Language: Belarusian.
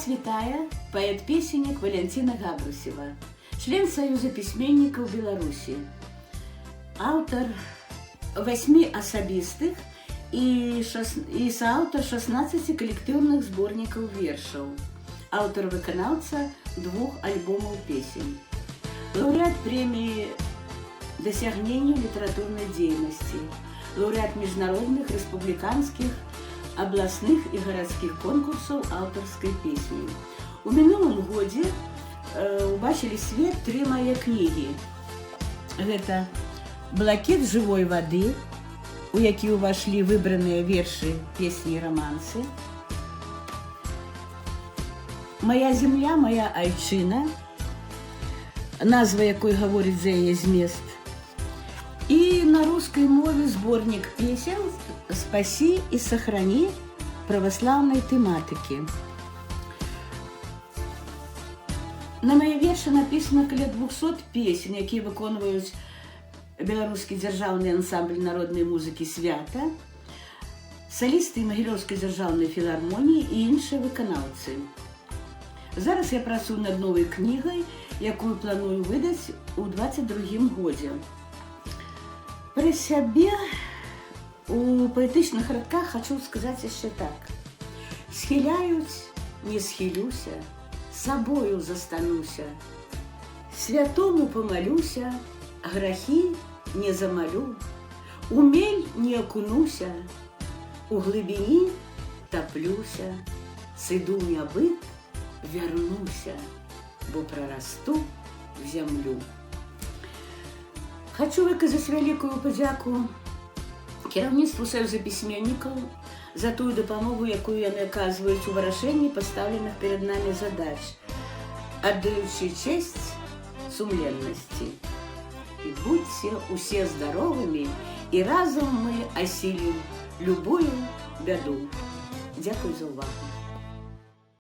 вітае паэт-песеннік Валянціна Габрусева, член Саюза пісьменнікаў Беларусі, аўтар 8 асабістых і сааўтар 16 калектыўных зборнікаў вершаў, аўтар-выканаўца 2 альбомаў песень, лаўрэат прэміі дасягненняў літаратурнай дзейнасці, лаўрэат міжнародных, рэспубліканскіх, абласных і гарадскіх конкурсаў аўтарскай песні. У мінулым годзе убачылі свет 3 мае кнігі. Гэта «Блакіт жывой вады», у які ўвайшлі выбраныя вершы, песні і рамансы, «Моя земля, моя айчына», назва якой гаворыць за яе змест, і на рускай мове зборнік песен «Спаси и сохрани» православной тематики. На мои верши написано каля 200 песен, якія выконваюць беларускі дзяржаўны ансамбль народнай музыкі «Свята», салісты Магілёўскай дзяржаўнай філармоніі і іншыя выканаўцы. Зараз я працую над новай кнігай, якую планую выдаць у 22-м годзе. Пра сябе у паэтычных радках хочу сказаць яшчэ так. Схіляюць, не схілюся, сабою застануся, святому помалюся, грахі не замалю, у мель не акунуся, у глыбіні таплюся, сыду нябыт, вярнуся, бо прарасту в зямлю. Хочу выказаць вялікую падзяку кіраўніцтву Саюза пісьменнікаў за тую дапамогу, якую яны аказваюць у вырашэнні пастаўленых перад намі задач, аддаючы честь сумленнасці. І будьце усе здаровымі, і разам мы асілім любую бяду. Дзякуй за ўвагу.